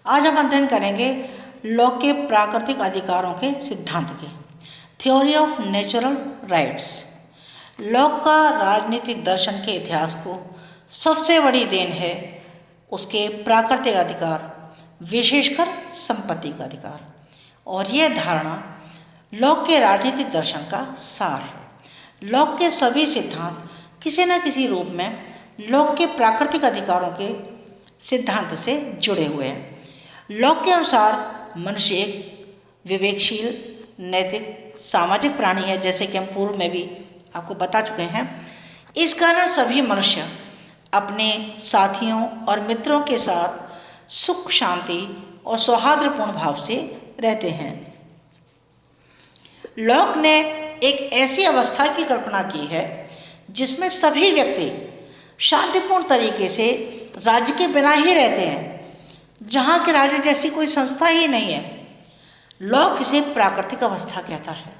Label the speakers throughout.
Speaker 1: आज हम अध्ययन करेंगे लॉक के प्राकृतिक अधिकारों के सिद्धांत के theory of natural rights. Lock का राजनीतिक दर्शन के इतिहास को सबसे बड़ी देन है उसके प्राकृतिक अधिकार, विशेषकर संपत्ति का अधिकार। और यह धारणा लॉक के राजनीतिक दर्शन का सार है। लॉक के सभी सिद्धांत किसी न किसी रूप में लॉक के प्राकृतिक अधिकारों के सिद्धांत से जुड़े हुए हैं। लॉक के अनुसार मनुष्य एक विवेकशील, नैतिक, सामाजिक प्राणी है, जैसे कि हम पूर्व में भी आपको बता चुके हैं। इस कारण सभी मनुष्य अपने साथियों और मित्रों के साथ सुख, शांति और सौहार्दपूर्ण भाव से रहते हैं। लॉक ने एक ऐसी अवस्था की कल्पना की है जिसमें सभी व्यक्ति शांतिपूर्ण तरीके से राज्य के बिना ही रहते हैं, जहाँ के राज्य जैसी कोई संस्था ही नहीं है। लॉक इसे प्राकृतिक अवस्था कहता है।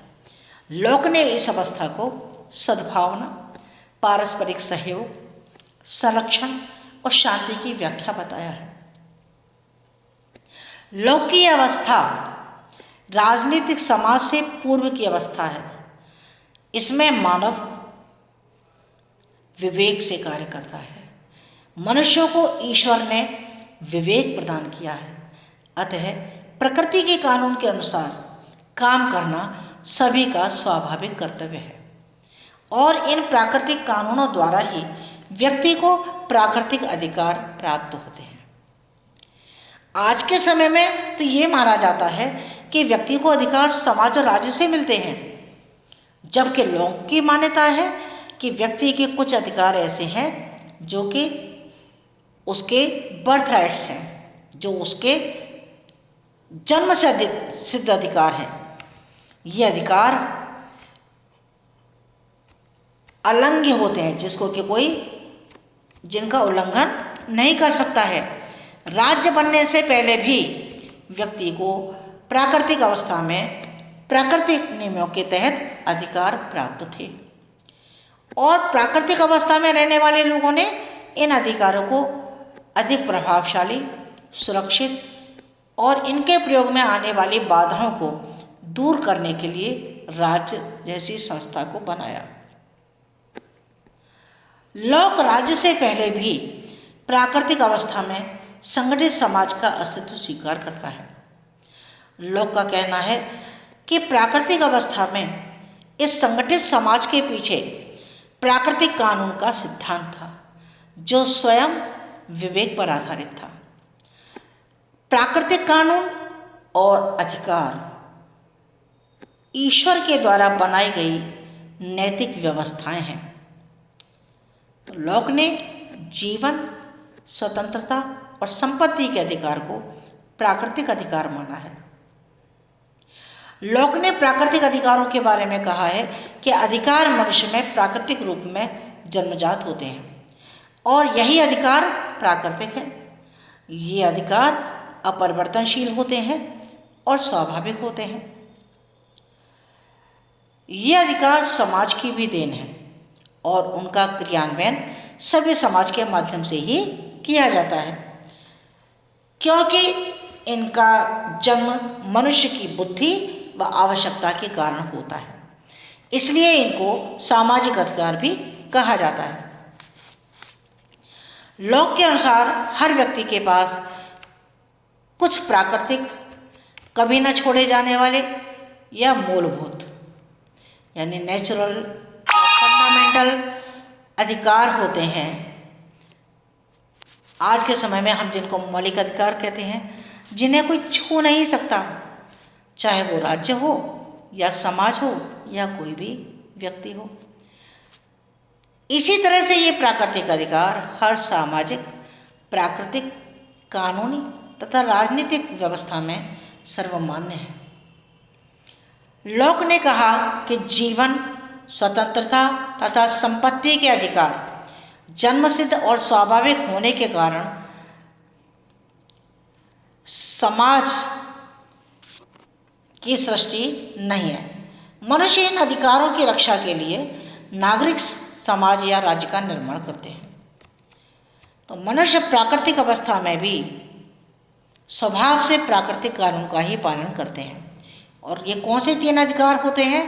Speaker 1: लॉक ने इस अवस्था को सद्भावना, पारस्परिक सहयोग, संरक्षण और शांति की व्याख्या बताया है। लॉक की अवस्था राजनीतिक समाज से पूर्व की अवस्था है। इसमें मानव विवेक से कार्य करता है। मनुष्यों को ईश्वर ने विवेक प्रदान किया है, अतः प्रकृति के कानून के अनुसार काम करना सभी का स्वाभाविक कर्तव्य है और इन प्राकृतिक कानूनों द्वारा ही व्यक्ति को प्राकृतिक अधिकार प्राप्त होते हैं। आज के समय में तो ये माना जाता है कि व्यक्ति को अधिकार समाज और राज्य से मिलते हैं, जबकि लॉक की मान्यता है कि व्यक्ति के कुछ अधिकार ऐसे हैं जो कि उसके बर्थ राइट्स हैं, जो उसके जन्म से सिद्ध अधिकार हैं। ये अधिकार अलंघ्य होते हैं, जिनका उल्लंघन नहीं कर सकता है। राज्य बनने से पहले भी व्यक्ति को प्राकृतिक अवस्था में प्राकृतिक नियमों के तहत अधिकार प्राप्त थे और प्राकृतिक अवस्था में रहने वाले लोगों ने इन अधिकारों को अधिक प्रभावशाली, सुरक्षित और इनके प्रयोग में आने वाली बाधाओं को दूर करने के लिए राज्य जैसी संस्था को बनाया। लॉक राज्य से पहले भी प्राकृतिक अवस्था में संगठित समाज का अस्तित्व स्वीकार करता है। लॉक का कहना है कि प्राकृतिक अवस्था में इस संगठित समाज के पीछे प्राकृतिक कानून का सिद्धांत था, जो स्वयं विवेक पर आधारित था। प्राकृतिक कानून और अधिकार ईश्वर के द्वारा बनाई गई नैतिक व्यवस्थाएं हैं। तो लॉक ने जीवन, स्वतंत्रता और संपत्ति के अधिकार को प्राकृतिक अधिकार माना है। लॉक ने प्राकृतिक अधिकारों के बारे में कहा है कि अधिकार मनुष्य में प्राकृतिक रूप में जन्मजात होते हैं और यही अधिकार प्राकृतिक है। ये अधिकार अपरिवर्तनशील होते हैं और स्वाभाविक होते हैं। ये अधिकार समाज की भी देन है और उनका क्रियान्वयन सभ्य समाज के माध्यम से ही किया जाता है, क्योंकि इनका जन्म मनुष्य की बुद्धि व आवश्यकता के कारण होता है। इसलिए इनको सामाजिक अधिकार भी कहा जाता है। लॉक के अनुसार हर व्यक्ति के पास कुछ प्राकृतिक, कभी न छोड़े जाने वाले या मूलभूत यानी नेचुरल फंडामेंटल अधिकार होते हैं। आज के समय में हम जिनको मौलिक अधिकार कहते हैं, जिन्हें कोई छू नहीं सकता, चाहे वो राज्य हो या समाज हो या कोई भी व्यक्ति हो। इसी तरह से ये प्राकृतिक अधिकार हर सामाजिक, प्राकृतिक, कानूनी तथा राजनीतिक व्यवस्था में सर्वमान्य है। लॉक ने कहा कि जीवन, स्वतंत्रता तथा संपत्ति के अधिकार जन्मसिद्ध और स्वाभाविक होने के कारण समाज की सृष्टि नहीं है। मनुष्य इन अधिकारों की रक्षा के लिए नागरिक समाज या राज्य का निर्माण करते हैं। तो मनुष्य प्राकृतिक अवस्था में भी स्वभाव से प्राकृतिक कानून का ही पालन करते हैं। और ये कौन से 3 अधिकार होते हैं?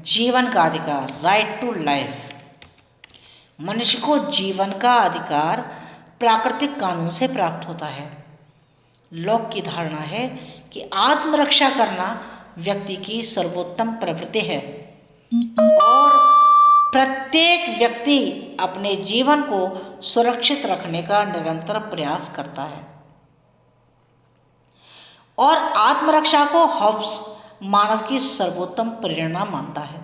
Speaker 1: जीवन का अधिकार, राइट टू लाइफ। मनुष्य को जीवन का अधिकार प्राकृतिक कानून से प्राप्त होता है। लॉक की धारणा है कि आत्मरक्षा करना व्यक्ति की सर्वोत्तम प्रवृत्ति है और प्रत्येक व्यक्ति अपने जीवन को सुरक्षित रखने का निरंतर प्रयास करता है और आत्मरक्षा को हॉब्स मानव की सर्वोत्तम प्रेरणा मानता है।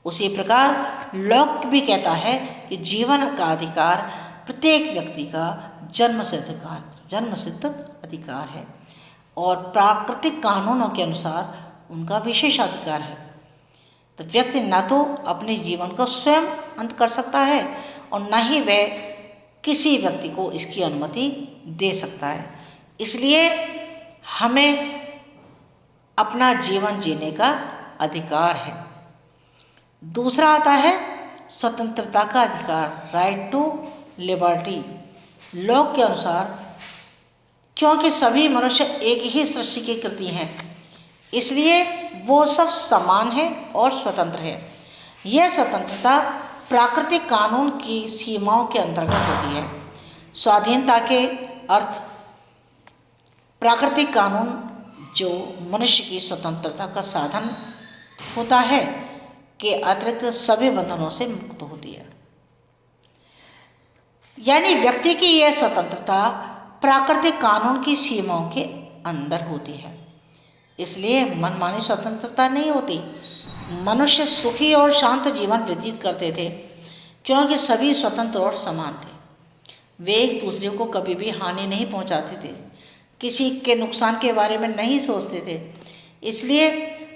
Speaker 1: उसी प्रकार लॉक भी कहता है कि जीवन का अधिकार प्रत्येक व्यक्ति का जन्मसिद्ध अधिकार है और प्राकृतिक कानूनों के अनुसार उनका विशेषाधिकार है। तो व्यक्ति न तो अपने जीवन को स्वयं अंत कर सकता है और न ही वह किसी व्यक्ति को इसकी अनुमति दे सकता है। इसलिए हमें अपना जीवन जीने का अधिकार है। दूसरा आता है स्वतंत्रता का अधिकार, राइट टू लिबर्टी। लॉक के अनुसार क्योंकि सभी मनुष्य एक ही सृष्टि की कृति हैं, इसलिए वो सब समान है और स्वतंत्र है। यह स्वतंत्रता प्राकृतिक कानून की सीमाओं के अंतर्गत होती है। स्वाधीनता के अर्थ प्राकृतिक कानून जो मनुष्य की स्वतंत्रता का साधन होता है के अतिरिक्त सभी बंधनों से मुक्त होती है। यानी व्यक्ति की यह स्वतंत्रता प्राकृतिक कानून की सीमाओं के अंदर होती है, इसलिए मनमानी स्वतंत्रता नहीं होती। मनुष्य सुखी और शांत जीवन व्यतीत करते थे क्योंकि सभी स्वतंत्र और समान थे। वे एक दूसरे को कभी भी हानि नहीं पहुंचाते थे, किसी के नुकसान के बारे में नहीं सोचते थे। इसलिए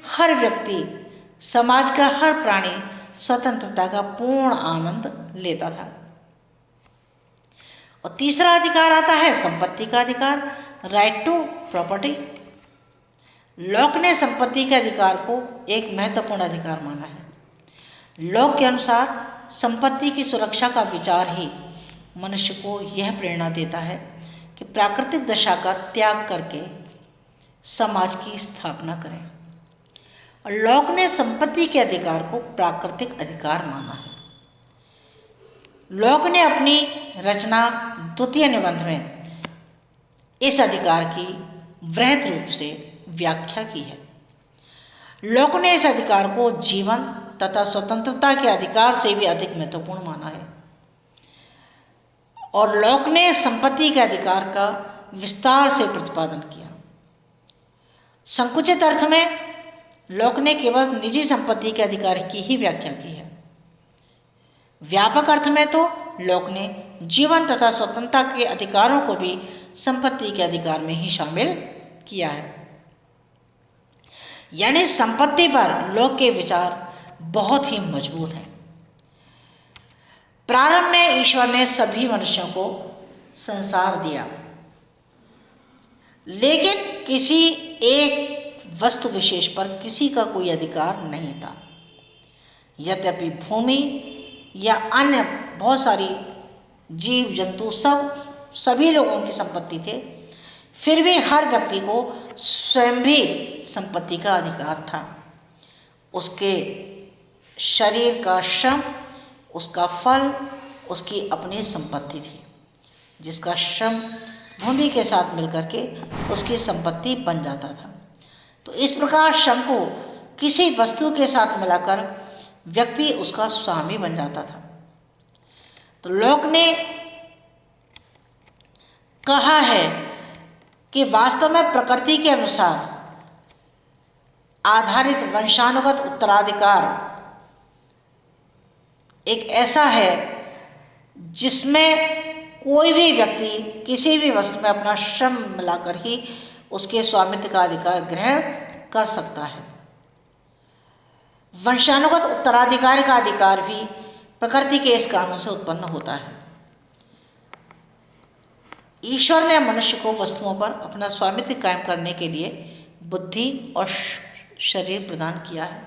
Speaker 1: हर व्यक्ति, समाज का हर प्राणी स्वतंत्रता का पूर्ण आनंद लेता था। और तीसरा अधिकार आता है संपत्ति का अधिकार, राइट टू प्रॉपर्टी। लॉक ने संपत्ति के अधिकार को एक महत्वपूर्ण अधिकार माना है। लॉक के अनुसार संपत्ति की सुरक्षा का विचार ही मनुष्य को यह प्रेरणा देता है कि प्राकृतिक दशा का त्याग करके समाज की स्थापना करें। और लॉक ने संपत्ति के अधिकार को प्राकृतिक अधिकार माना है। लॉक ने अपनी रचना द्वितीय निबंध में इस अधिकार की वृहद रूप से व्याख्या की है। लॉक ने इस अधिकार को जीवन तथा स्वतंत्रता के अधिकार से भी अधिक महत्वपूर्ण माना है। और लॉक ने संपत्ति के अधिकार का विस्तार से प्रतिपादन किया। संकुचित अर्थ में लॉक ने केवल निजी संपत्ति के अधिकार की ही व्याख्या की है। व्यापक अर्थ में तो लॉक ने जीवन तथा स्वतंत्रता के अधिकारों को भी संपत्ति के अधिकार में ही शामिल किया है। यानी संपत्ति पर लॉक के विचार बहुत ही मजबूत हैं। प्रारंभ में ईश्वर ने सभी मनुष्यों को संसार दिया, लेकिन किसी एक वस्तु विशेष पर किसी का कोई अधिकार नहीं था। यद्यपि भूमि या अन्य बहुत सारी जीव जंतु सभी लोगों की संपत्ति थे, फिर भी हर व्यक्ति को स्वयं भी संपत्ति का अधिकार था। उसके शरीर का श्रम, उसका फल उसकी अपनी संपत्ति थी, जिसका श्रम भूमि के साथ मिलकर के उसकी संपत्ति बन जाता था। तो इस प्रकार श्रम को किसी वस्तु के साथ मिलाकर व्यक्ति उसका स्वामी बन जाता था। तो लॉक ने कहा है कि वास्तव में प्रकृति के अनुसार आधारित वंशानुगत उत्तराधिकार एक ऐसा है जिसमें कोई भी व्यक्ति किसी भी वस्तु में अपना श्रम मिलाकर ही उसके स्वामित्व का अधिकार ग्रहण कर सकता है। वंशानुगत उत्तराधिकारी का अधिकार भी प्रकृति के इस कानून से उत्पन्न होता है। ईश्वर ने मनुष्य को वस्तुओं पर अपना स्वामित्व कायम करने के लिए बुद्धि और शरीर प्रदान किया है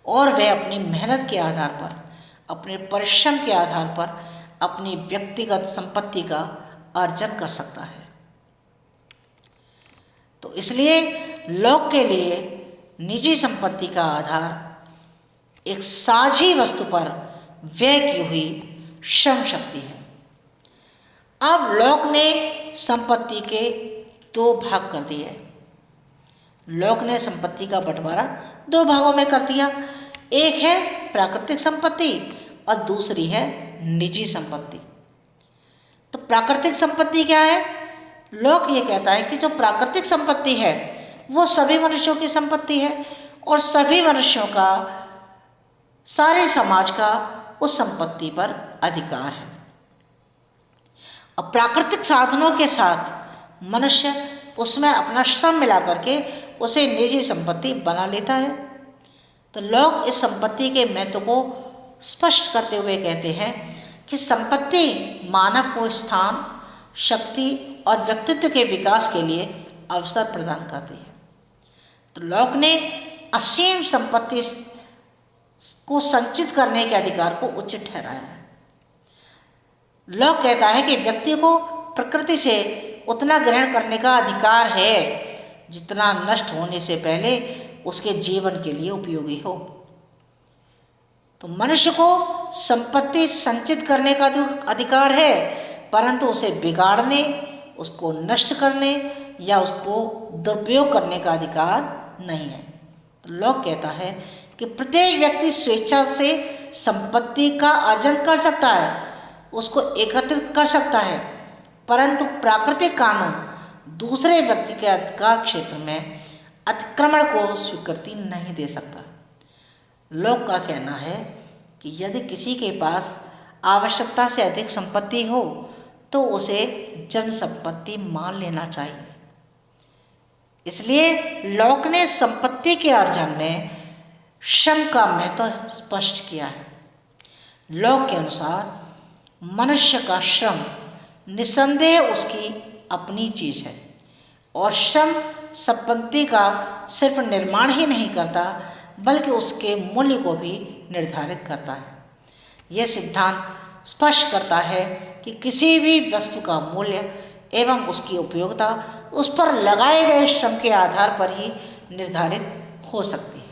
Speaker 1: और वह अपनी मेहनत के आधार पर, अपने परिश्रम के आधार पर अपनी व्यक्तिगत संपत्ति का अर्जन कर सकता है। इसलिए लॉक के लिए निजी संपत्ति का आधार एक साझी वस्तु पर व्यय की हुई श्रम शक्ति है। अब लॉक ने संपत्ति के दो भाग कर दिए। लॉक ने संपत्ति का बंटवारा दो भागों में कर दिया। एक है प्राकृतिक संपत्ति और दूसरी है निजी संपत्ति। तो प्राकृतिक संपत्ति क्या है? लॉक ये कहता है कि जो प्राकृतिक संपत्ति है वो सभी मनुष्यों की संपत्ति है और सभी मनुष्यों का, सारे समाज का उस संपत्ति पर अधिकार है। अब प्राकृतिक साधनों के साथ मनुष्य उसमें अपना श्रम मिला करके उसे निजी संपत्ति बना लेता है। तो लॉक इस संपत्ति के महत्व को स्पष्ट करते हुए कहते हैं कि संपत्ति मानव को स्थान, शक्ति और व्यक्तित्व के विकास के लिए अवसर प्रदान करती है। तो लॉक ने असीम संपत्ति को संचित करने के अधिकार को उचित ठहराया है। लॉक कहता है कि व्यक्ति को प्रकृति से उतना ग्रहण करने का अधिकार है जितना नष्ट होने से पहले उसके जीवन के लिए उपयोगी हो। तो मनुष्य को संपत्ति संचित करने का अधिकार है, परंतु उसे बिगाड़ने, उसको नष्ट करने या उसको दुरुपयोग करने का अधिकार नहीं है। तो लॉक कहता है कि प्रत्येक व्यक्ति स्वेच्छा से संपत्ति का अर्जन कर सकता है, उसको एकत्रित कर सकता है, परंतु प्राकृतिक कानून दूसरे व्यक्ति के अधिकार क्षेत्र में अतिक्रमण को स्वीकृति नहीं दे सकता। लॉक का कहना है कि यदि किसी के पास आवश्यकता से अधिक संपत्ति हो तो उसे जन संपत्ति मान लेना चाहिए। इसलिए लॉक ने संपत्ति के अर्जन में श्रम का महत्व स्पष्ट किया है। लॉक के अनुसार मनुष्य का श्रम निसंदेह उसकी अपनी चीज है और श्रम संपत्ति का सिर्फ निर्माण ही नहीं करता बल्कि उसके मूल्य को भी निर्धारित करता है। यह सिद्धांत स्पष्ट करता है कि किसी भी वस्तु का मूल्य एवं उसकी उपयोगिता उस पर लगाए गए श्रम के आधार पर ही निर्धारित हो सकती है।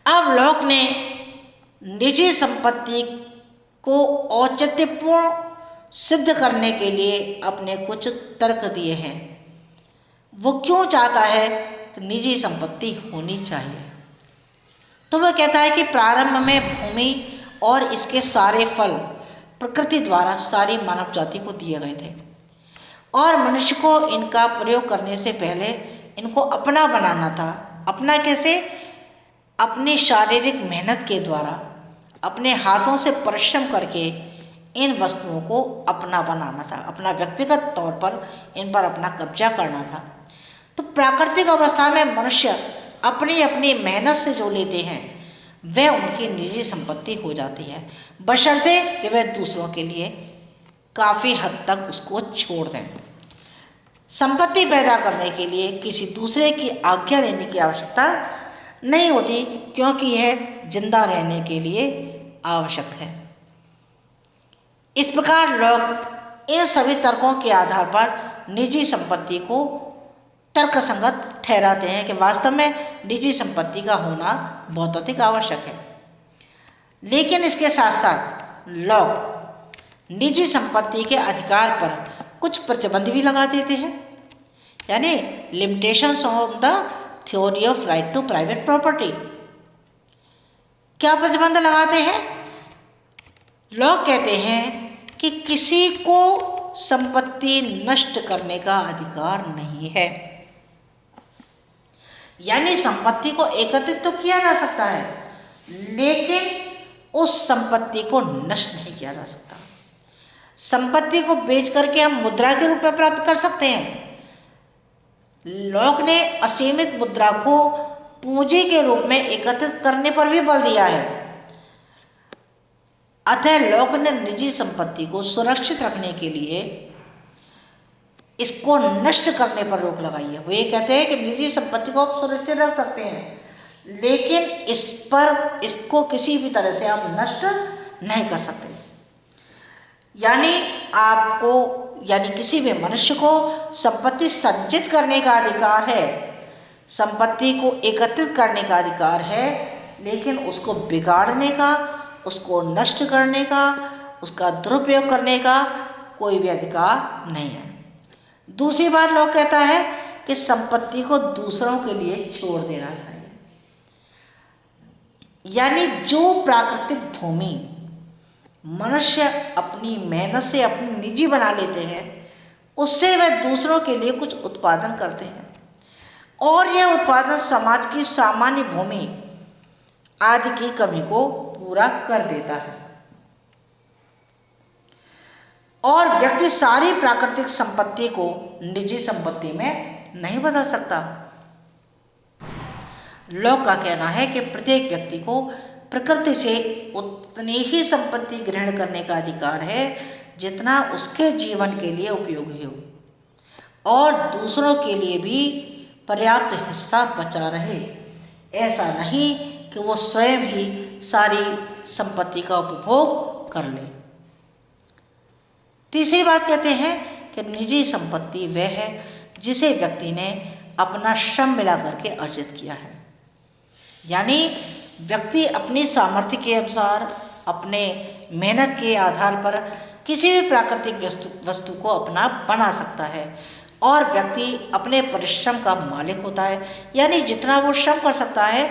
Speaker 1: अब लॉक ने निजी संपत्ति को औचित्यपूर्ण सिद्ध करने के लिए अपने कुछ तर्क दिए हैं। वो क्यों चाहता है कि निजी संपत्ति होनी चाहिए? तो वह कहता है कि प्रारंभ में भूमि और इसके सारे फल प्रकृति द्वारा सारी मानव जाति को दिए गए थे और मनुष्य को इनका प्रयोग करने से पहले इनको अपना बनाना था। अपना कैसे? अपनी शारीरिक मेहनत के द्वारा, अपने हाथों से परिश्रम करके इन वस्तुओं को अपना बनाना था, अपना व्यक्तिगत तौर पर इन पर अपना कब्जा करना था। तो प्राकृतिक अवस्था में मनुष्य अपनी अपनी मेहनत से जो लेते हैं वह उनकी निजी संपत्ति हो जाती है, बशर्ते कि वह दूसरों के लिए काफ़ी हद तक उसको छोड़ दें। संपत्ति पैदा करने के लिए किसी दूसरे की आज्ञा लेने की आवश्यकता नहीं होती, क्योंकि यह जिंदा रहने के लिए आवश्यक है। इस प्रकार लोग इन सभी तर्कों के आधार पर निजी संपत्ति को तर्कसंगत ठहराते हैं कि वास्तव में निजी संपत्ति का होना बहुत अधिक आवश्यक है। लेकिन इसके साथ साथ लोग निजी संपत्ति के अधिकार पर कुछ प्रतिबंध भी लगा देते हैं, यानी limitations of the theory of right to private property. क्या प्रतिबंध लगाते हैं? लोग कहते हैं कि किसी को संपत्ति नष्ट करने का अधिकार नहीं है, यानी संपत्ति को एकत्रित तो किया जा सकता है लेकिन उस संपत्ति को नष्ट नहीं किया जा सकता। संपत्ति को बेच करके हम मुद्रा के रूप में प्राप्त कर सकते हैं। लोग ने असीमित मुद्रा को पूंजी के रूप में एकत्रित करने पर भी बल दिया है। अतः लोग ने निजी संपत्ति को सुरक्षित रखने के लिए इसको नष्ट करने पर रोक लगाई है। वो ये कहते हैं कि निजी संपत्ति को आप सुरक्षित रख सकते हैं लेकिन इसको किसी भी तरह से आप नष्ट नहीं कर सकते। यानी आपको यानी किसी भी मनुष्य को संपत्ति संचित करने का अधिकार है, संपत्ति को एकत्रित करने का अधिकार है, लेकिन उसको बिगाड़ने का, उसको नष्ट करने का, उसका दुरुपयोग करने का कोई भी अधिकार नहीं है। दूसरी बात लॉ कहता है कि संपत्ति को दूसरों के लिए छोड़ देना चाहिए। यानी जो प्राकृतिक भूमि मनुष्य अपनी मेहनत से अपनी निजी बना लेते हैं, उससे वह दूसरों के लिए कुछ उत्पादन करते हैं और यह उत्पादन समाज की सामान्य भूमि आदि की कमी को पूरा कर देता है और व्यक्ति सारी प्राकृतिक संपत्ति को निजी संपत्ति में नहीं बदल सकता। लॉ का कहना है कि प्रत्येक व्यक्ति को प्रकृति से उतनी ही संपत्ति ग्रहण करने का अधिकार है जितना उसके जीवन के लिए उपयोगी हो और दूसरों के लिए भी पर्याप्त हिस्सा बचा रहे। ऐसा नहीं कि वो स्वयं ही सारी संपत्ति का उपभोग कर ले। तीसरी बात कहते हैं कि निजी संपत्ति वह है जिसे व्यक्ति ने अपना श्रम मिला करके अर्जित किया है। यानी व्यक्ति अपनी सामर्थ्य के अनुसार अपने मेहनत के आधार पर किसी भी प्राकृतिक वस्तु को अपना बना सकता है और व्यक्ति अपने परिश्रम का मालिक होता है। यानी जितना वो श्रम कर सकता है,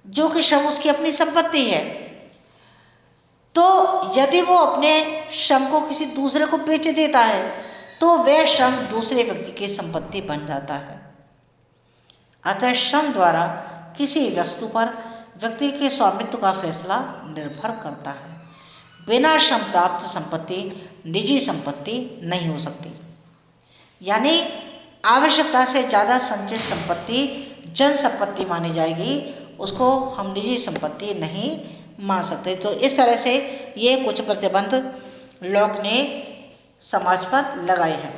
Speaker 1: जो कि श्रम उसकी अपनी संपत्ति है, तो यदि वो अपने श्रम को किसी दूसरे को बेच देता है तो वह श्रम दूसरे व्यक्ति की संपत्ति बन जाता है। अतः श्रम द्वारा किसी वस्तु पर व्यक्ति के स्वामित्व का फैसला निर्भर करता है। बिना श्रम प्राप्त संपत्ति निजी संपत्ति नहीं हो सकती। यानी आवश्यकता से ज़्यादा संचित संपत्ति जन संपत्ति मानी जाएगी, उसको हम निजी संपत्ति नहीं मान सकते। तो इस तरह से ये कुछ प्रतिबंध लॉक ने समाज पर लगाए हैं।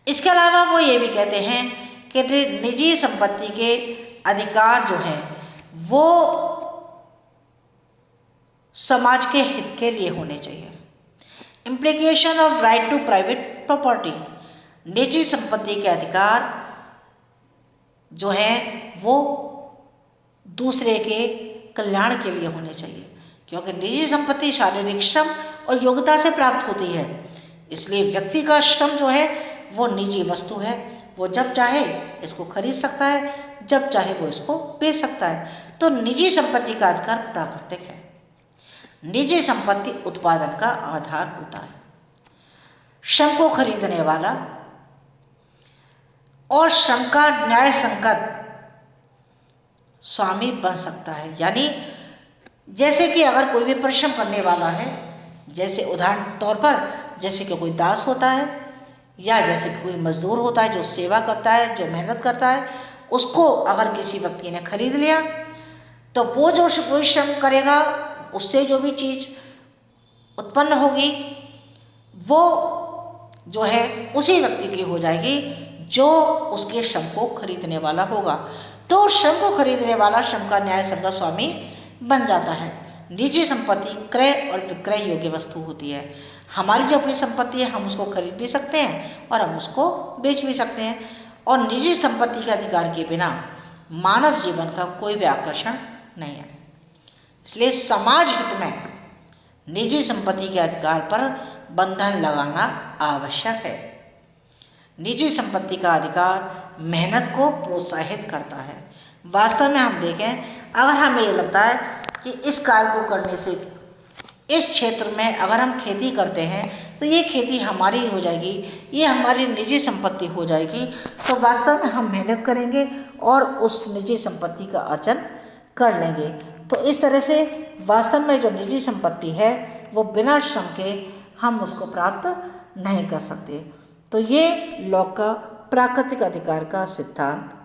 Speaker 1: इसके अलावा वो ये भी कहते हैं कि निजी संपत्ति के अधिकार जो हैं वो समाज के हित के लिए होने चाहिए। Implication of right to private property, निजी संपत्ति के अधिकार जो हैं वो दूसरे के कल्याण के लिए होने चाहिए, क्योंकि निजी संपत्ति शारीरिक श्रम और योग्यता से प्राप्त होती है। इसलिए व्यक्ति का श्रम जो है वो निजी वस्तु है, वो जब चाहे इसको खरीद सकता है, जब चाहे वो इसको बेच सकता है। तो निजी संपत्ति का अधिकार प्राकृतिक है। निजी संपत्ति उत्पादन का आधार होता है। श्रम को खरीदने वाला और श्रम का न्याय संगत स्वामी बन सकता है। यानी जैसे कि अगर कोई भी परिश्रम करने वाला है, जैसे उदाहरण तौर पर जैसे कि कोई दास होता है या जैसे कि कोई मजदूर होता है जो सेवा करता है, जो मेहनत करता है, उसको अगर किसी व्यक्ति ने खरीद लिया तो वो जो कोई श्रम करेगा उससे जो भी चीज़ उत्पन्न होगी वो जो है उसी व्यक्ति की हो जाएगी जो उसके श्रम को खरीदने वाला होगा। तो श्रम को खरीदने वाला श्रम का न्याय संगत स्वामी बन जाता है। निजी संपत्ति क्रय और विक्रय योग्य वस्तु होती है। हमारी जो अपनी संपत्ति है हम उसको खरीद भी सकते हैं और हम उसको बेच भी सकते हैं, और निजी संपत्ति के अधिकार के बिना मानव जीवन का कोई भी आकर्षण नहीं है। इसलिए समाज हित में निजी संपत्ति के अधिकार पर बंधन लगाना आवश्यक है। निजी संपत्ति का अधिकार मेहनत को प्रोत्साहित करता है। वास्तव में हम देखें, अगर हमें ये लगता है कि इस कार्य को करने से इस क्षेत्र में अगर हम खेती करते हैं तो ये खेती हमारी हो जाएगी, ये हमारी निजी संपत्ति हो जाएगी, तो वास्तव में हम मेहनत करेंगे और उस निजी संपत्ति का अर्जन कर लेंगे। तो इस तरह से वास्तव में जो निजी संपत्ति है वो बिना श्रम के हम उसको प्राप्त नहीं कर सकते। तो ये लॉक का प्राकृतिक अधिकार का सिद्धांत